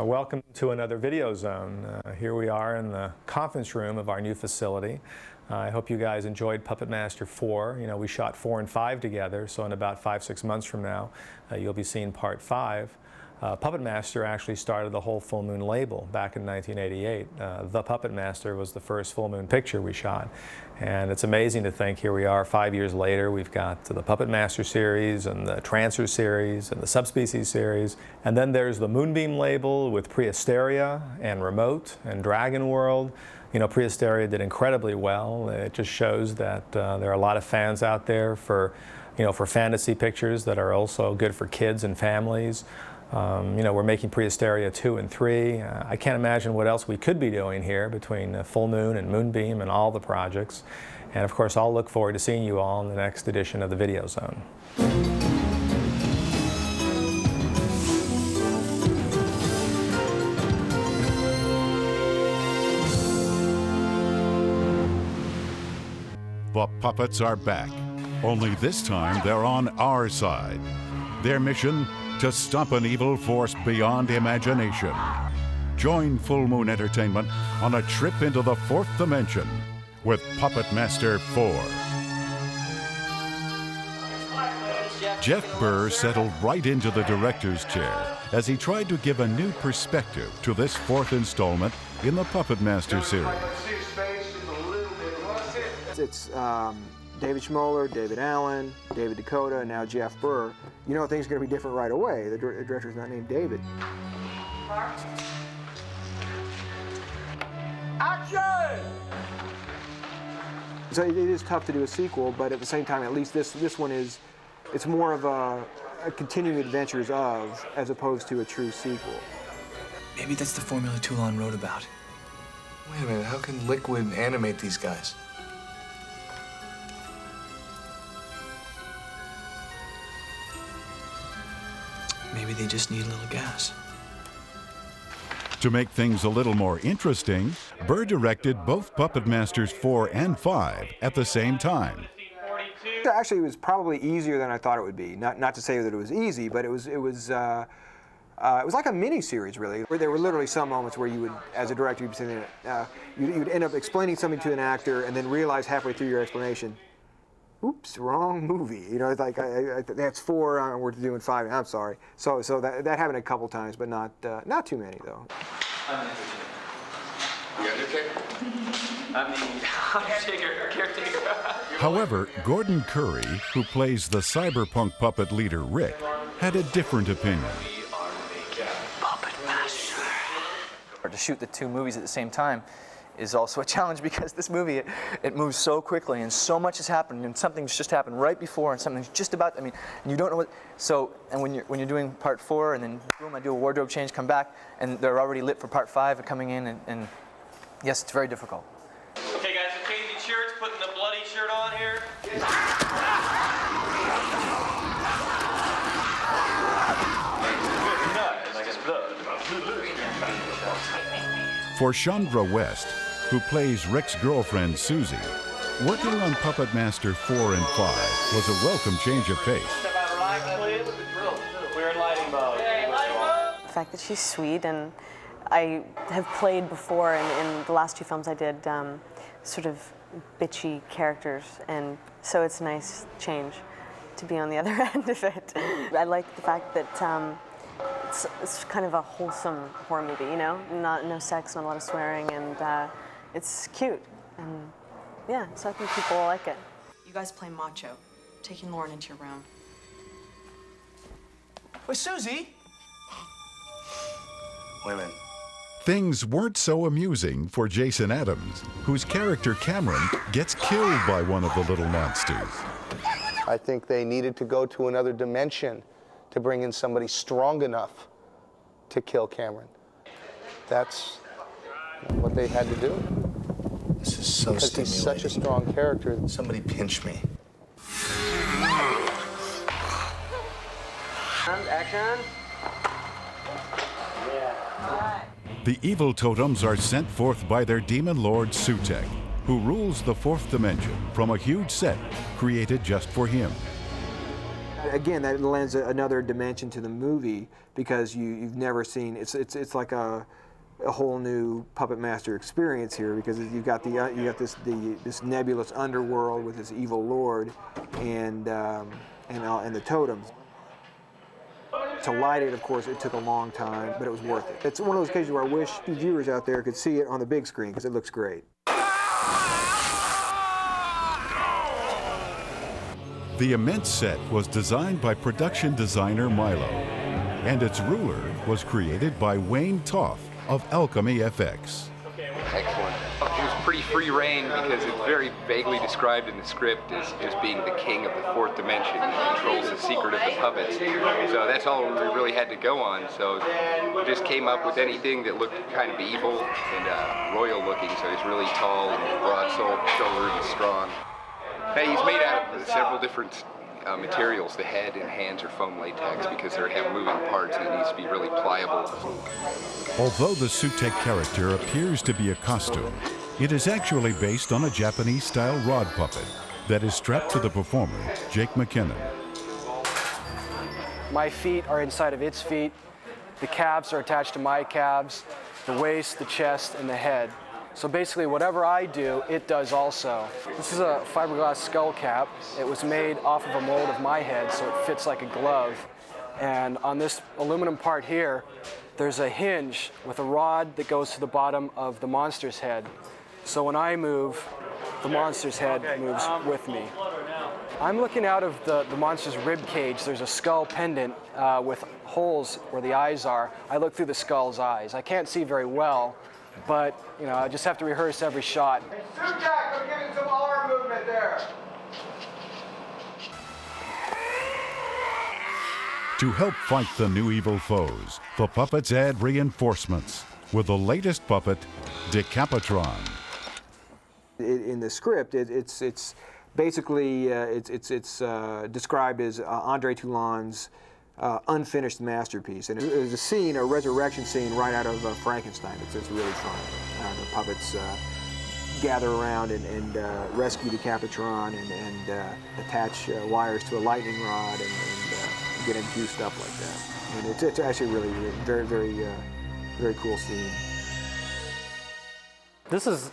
Welcome to another Videozone. Here we are in the conference room of our new facility. I hope you guys enjoyed Puppet Master 4. You know, we shot 4 and 5 together, so in about 5-6 months from now, you'll be seeing part 5. Puppet Master actually started the whole Full Moon label back in 1988. The Puppet Master was the first Full Moon picture we shot. And it's amazing to think here we are 5 years later, we've got the Puppet Master series and the Trancer series and the Subspecies series. And then there's the Moonbeam label with Prehysteria and Remote and Dragon World. You know, Prehysteria did incredibly well. It just shows that there are a lot of fans out there for fantasy pictures that are also good for kids and families. You know, we're making Prehysteria 2 and 3. I can't imagine what else we could be doing here between Full Moon and Moonbeam and all the projects. And of course, I'll look forward to seeing you all in the next edition of the Videozone. The puppets are back, only this time they're on our side. Their mission? To stop an evil force beyond imagination. Join Full Moon Entertainment on a trip into the 4th dimension with Puppet Master 4. Jeff Burr settled right into the director's chair as he tried to give a new perspective to this 4th installment in the Puppet Master series. It's David Schmoller, David Allen, David Dakota, and now Jeff Burr. You know things are going to be different right away. The director's not named David. Action! So it is tough to do a sequel, but at the same time, at least this one is, it's more of a continuing adventures of, as opposed to a true sequel. Maybe that's the formula Toulon wrote about. Wait a minute, how can Liquid animate these guys? Maybe they just need a little gas. To make things a little more interesting, Burr directed both Puppet Masters 4 and 5 at the same time. Actually, it was probably easier than I thought it would be. Not to say that it was easy, but it was like a mini-series, really. Where there were literally some moments where you would, as a director, you'd be sitting there, you'd end up explaining something to an actor and then realize halfway through your explanation, oops, wrong movie. You know, it's like that's 4, we're doing 5. I'm sorry. So that happened a couple times, but not too many though. I'm the Undertaker. I'm the caretaker. However, Gordon Curry, who plays the cyberpunk puppet leader Rick, had a different opinion. Puppet Master. To shoot the 2 movies at the same time is also a challenge because this movie, it moves so quickly and so much has happened and something's just happened right before and something's just about, and you don't know what, so, and when you're doing part 4 and then boom, I do a wardrobe change, come back, and they're already lit for part 5 and coming in and yes, it's very difficult. Okay guys, so changing shirts, putting the bloody shirt on here. For Chandra West, who plays Rick's girlfriend Susie, working on Puppet Master 4 and 5 was a welcome change of pace. We're in lighting mode. The fact that she's sweet, and I have played before in the last 2 films I did sort of bitchy characters, and so it's a nice change to be on the other end of it. I like the fact that it's kind of a wholesome horror movie, you know? No sex, not a lot of swearing, and it's cute. And yeah, so I think people will like it. You guys play macho, taking Lauren into your room. Wait, Susie? Women. Things weren't so amusing for Jason Adams, whose character Cameron gets killed by one of the little monsters. I think they needed to go to another dimension to bring in somebody strong enough to kill Cameron. That's what they had to do. This is so because stimulating. he's such a strong character. Somebody pinch me. Action. The evil totems are sent forth by their demon lord Sutek, who rules the 4th dimension from a huge set created just for him. again, that lends another dimension to the movie because you've never seen. It's like a whole new Puppet Master experience here because you've got this nebulous underworld with this evil lord and the totems. To light it, of course, it took a long time, but it was worth it. It's one of those cases where I wish you viewers out there could see it on the big screen because it looks great. The immense set was designed by production designer Milo, and its ruler was created by Wayne Toff of Alchemy FX. Excellent. It was pretty free reign because it's very vaguely described in the script as being the king of the fourth dimension. He controls the secret of the puppets. So that's all we really had to go on. So we just came up with anything that looked kind of evil and royal looking. So he's really tall and broad-shouldered and strong. Hey, he's made out of several different materials. The head and hands are foam latex because they have moving parts and it needs to be really pliable. Although the Sutek character appears to be a costume, it is actually based on a Japanese-style rod puppet that is strapped to the performer, Jake McKinnon. My feet are inside of its feet. The calves are attached to my calves, the waist, the chest, and the head. So basically, whatever I do, it does also. This is a fiberglass skull cap. It was made off of a mold of my head, so it fits like a glove. And on this aluminum part here, there's a hinge with a rod that goes to the bottom of the monster's head. So when I move, the monster's head moves with me. I'm looking out of the monster's rib cage. There's a skull pendant with holes where the eyes are. I look through the skull's eyes. I can't see very well, but you know, I just have to rehearse every shot. Hey, Sutek, I'm giving some arm movement there. To help fight the new evil foes, the puppets add reinforcements with the latest puppet, Decapitron. In the script, it's basically described as Andre Toulon's unfinished masterpiece, and it was a scene, a resurrection scene right out of Frankenstein. It's really fun. The puppets gather around and rescue Decapitron and attach wires to a lightning rod and get him juiced up like that. And it's actually really very, very cool scene. This is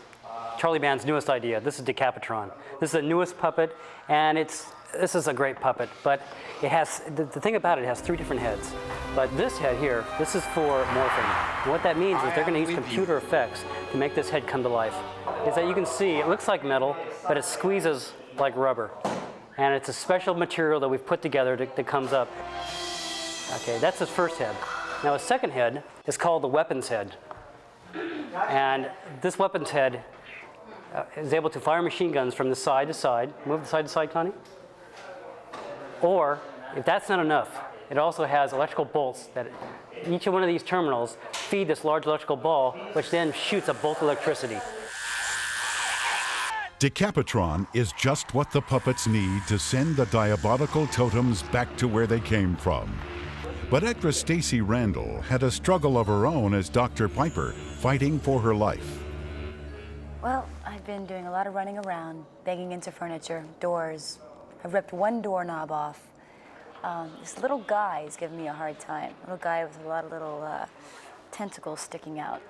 Charlie Band's newest idea. This is Decapitron. This is the newest puppet, and this is a great puppet, but it has, the thing about it has 3 different heads. But this head here, this is for morphing. And what that means is they're going to use computer effects to make this head come to life. Is that you can see, it looks like metal, but it squeezes like rubber. And it's a special material that we've put together that comes up. Okay, that's his first head. Now his second head is called the weapons head. And this weapons head is able to fire machine guns from the side to side. Move the side to side, Connie. Or, if that's not enough, it also has electrical bolts that each one of these terminals feed this large electrical ball, which then shoots a bolt of electricity. Decapitron is just what the puppets need to send the diabolical totems back to where they came from. But actress Stacy Randall had a struggle of her own as Dr. Piper, fighting for her life. Well, I've been doing a lot of running around, banging into furniture, doors. I've ripped one doorknob off. This little guy is giving me a hard time. Little guy with a lot of little tentacles sticking out.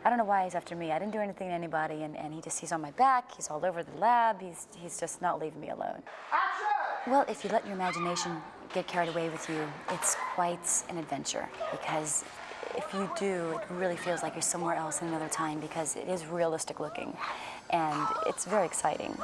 I don't know why he's after me. I didn't do anything to anybody, and he's on my back. He's all over the lab. He's just not leaving me alone. Action! Well, if you let your imagination get carried away with you, it's quite an adventure, because if you do, it really feels like you're somewhere else in another time, because it is realistic looking, and it's very exciting.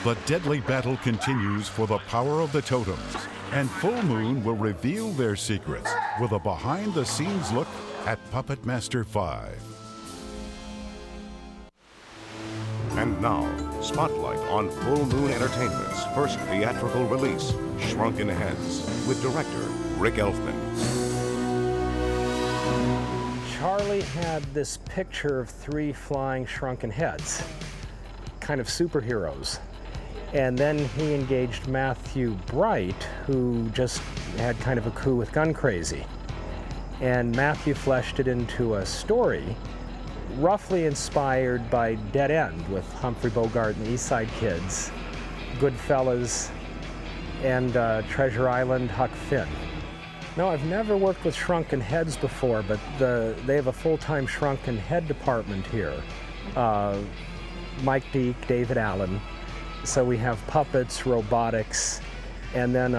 The deadly battle continues for the power of the totems, and Full Moon will reveal their secrets with a behind-the-scenes look at Puppet Master 5. And now, spotlight on Full Moon Entertainment's first theatrical release, Shrunken Heads, with director Rick Elfman. Charlie had this picture of 3 flying shrunken heads, kind of superheroes. And then he engaged Matthew Bright, who just had kind of a coup with Gun Crazy. And Matthew fleshed it into a story roughly inspired by Dead End with Humphrey Bogart and the East Side Kids, Goodfellas, and Treasure Island, Huck Finn. No, I've never worked with shrunken heads before, but they have a full-time shrunken head department here. Mike Deek, David Allen. So we have puppets, robotics, and then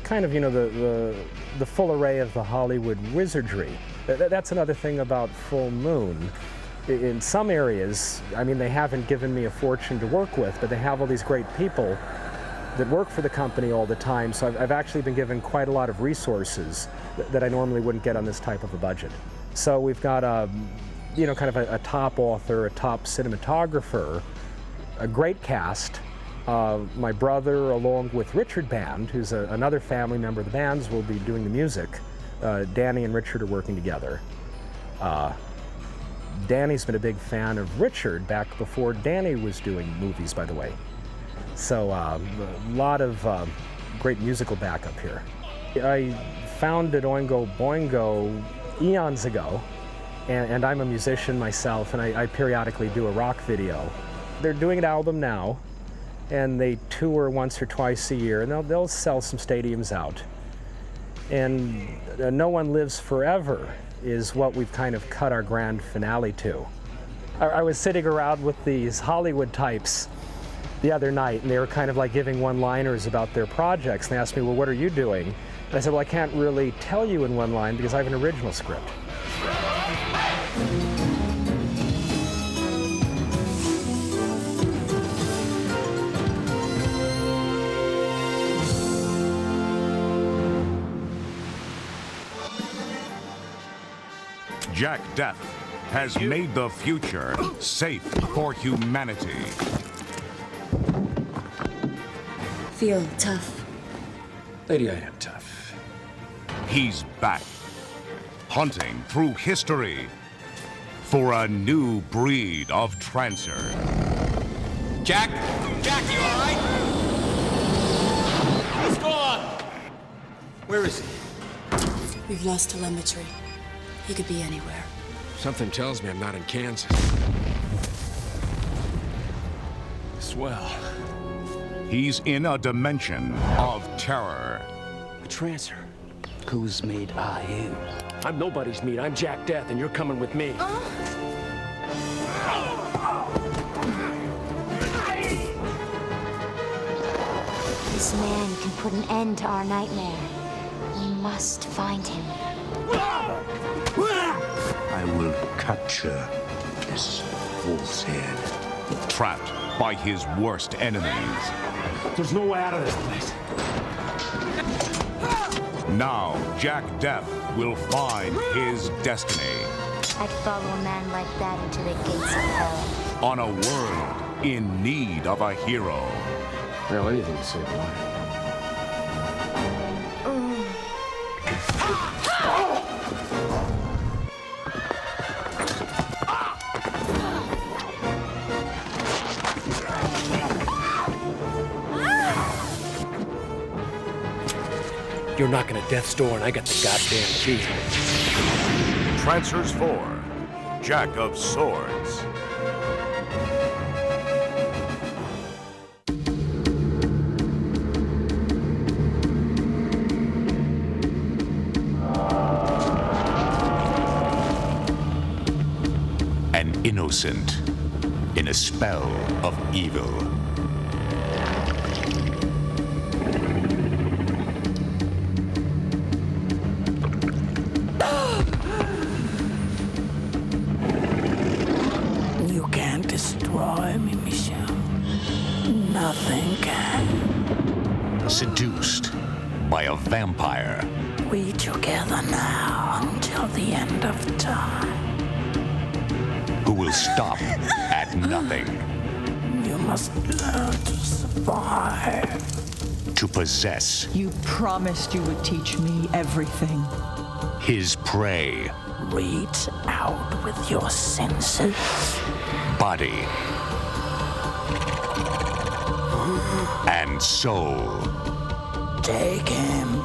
kind of, you know, the full array of the Hollywood wizardry. That's another thing about Full Moon. In some areas, I mean, they haven't given me a fortune to work with, but they have all these great people that work for the company all the time, so I've actually been given quite a lot of resources that I normally wouldn't get on this type of a budget. So we've got you know, kind of a top author, a top cinematographer, a great cast. My brother, along with Richard Band, who's another family member of the bands, will be doing the music. Danny and Richard are working together. Danny's been a big fan of Richard back before Danny was doing movies, by the way. So a lot of great musical backup here. I founded Oingo Boingo eons ago, and I'm a musician myself, and I periodically do a rock video. They're doing an album now, and they tour once or twice a year, and they'll sell some stadiums out. And No One Lives Forever is what we've kind of cut our grand finale to. I was sitting around with these Hollywood types the other night, and they were kind of like giving one-liners about their projects. And they asked me, well, what are you doing? And I said, well, I can't really tell you in one line because I have an original script. Jack Death has made the future safe for humanity. Feel tough. Lady, I am tough. He's back, hunting through history for a new breed of trancer. Jack? Jack, you all right? What's going on? Where is he? We've lost telemetry. He could be anywhere. Something tells me I'm not in Kansas. Swell. He's in a dimension of terror. A trancer. Whose meat are you? I'm nobody's meat. I'm Jack Death, and you're coming with me. This man can put an end to our nightmare. We must find him. I will capture this wolf's head. Trapped by his worst enemies. There's no way out of this place. Now, Jack Death will find his destiny. I'd follow a man like that into the gates of hell. On a world in need of a hero. Well, anything to save life. You're knocking at death's door, and I got the goddamn key. Trancers 4, Jack of Swords. An innocent in a spell of evil. You can't destroy me, Michelle. Nothing can. Seduced by a vampire. We together now until the end of time. Who will stop at nothing. You must learn to survive. To possess You promised you would teach me everything. his prey. Reach out with your senses. Body. And soul. Take him.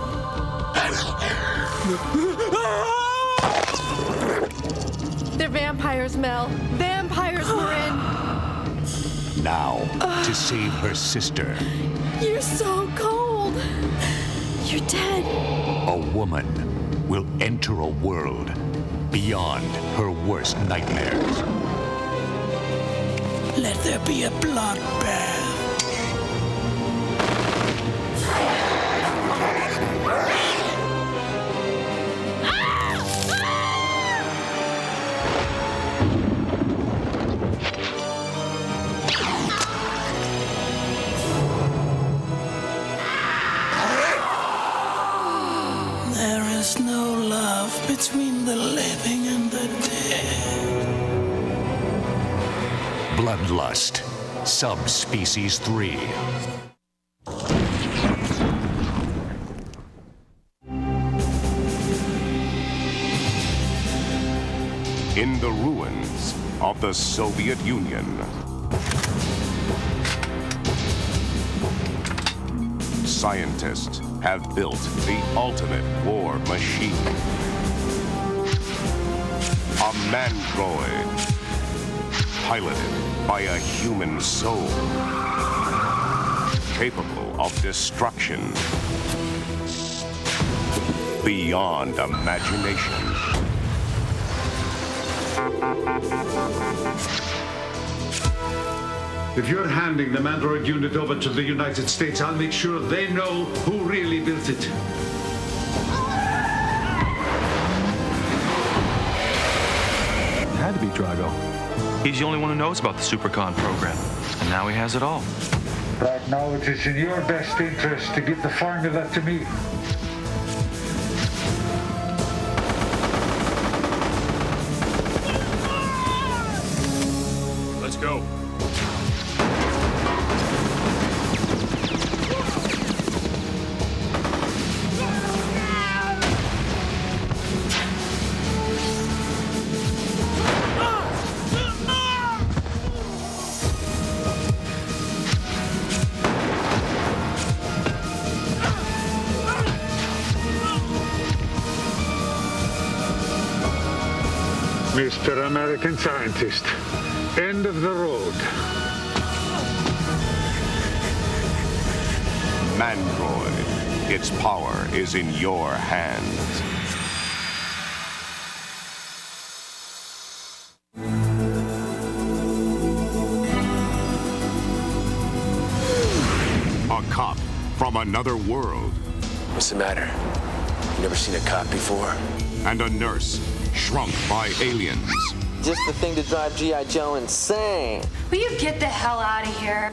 They're vampires, Mel. Vampires, Marin. Now, to save her sister. You're so cold. you're dead. A woman will enter a world beyond her worst nightmares. Let there be a bloodbath. There is no love between the living and the dead. Bloodlust, Subspecies 3. In the ruins of the Soviet Union. Scientists have built the ultimate war machine. A mandroid, piloted by a human soul, capable of destruction beyond imagination. If you're handing the Mandroid unit over to the United States, I'll make sure they know who really built it. It had to be Drago. He's the only one who knows about the Supercon program, and now he has it all. Right now, it is in your best interest to give the formula to me. Let's go. Mr. American Scientist, end of the road. Mandroid, its power is in your hands. A cop from another world. What's the matter? You never seen a cop before? And a nurse shrunk by aliens. Just the thing to drive G.I. Joe insane. Will you get the hell out of here?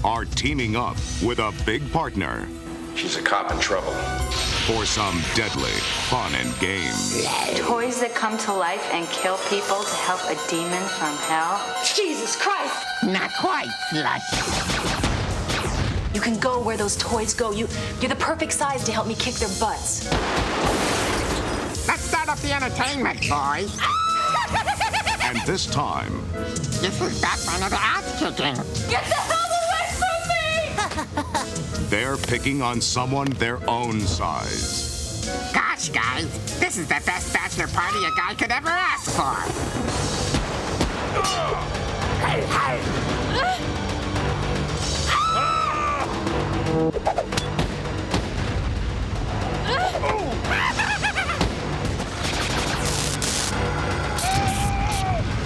Are teaming up with a big partner. She's a cop in trouble. For some deadly fun and games. Toys that come to life and kill people to help a demon from hell? Jesus Christ! Not quite, slut. You can go where those toys go. You're the perfect size to help me kick their butts. Let's start up the entertainment, boys. And this time, This is back for another ass kicking. Get the hell away from me! they're picking on someone their own size. Gosh, guys, this is the best bachelor party a guy could ever ask for. Hey, hey.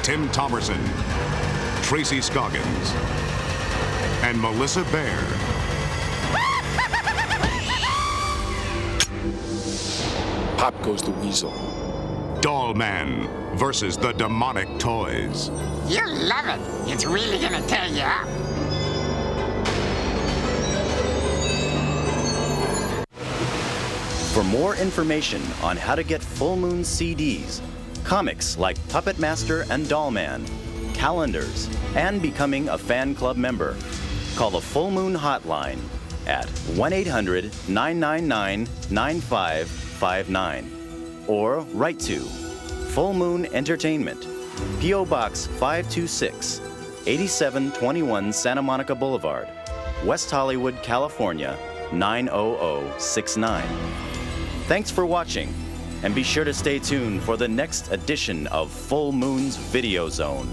Tim Thomerson, Tracy Scoggins, and Melissa Baer. Pop goes the weasel. Doll Man versus the demonic toys. You'll love it. It's really gonna tear you up. For more information on how to get Full Moon CDs, comics like Puppet Master and Doll Man, calendars, and becoming a fan club member, call the Full Moon Hotline at 1-800-999-9559 or write to Full Moon Entertainment, P.O. Box 526, 8721 Santa Monica Boulevard, West Hollywood, California, 90069. Thanks for watching, and be sure to stay tuned for the next edition of Full Moon's Videozone.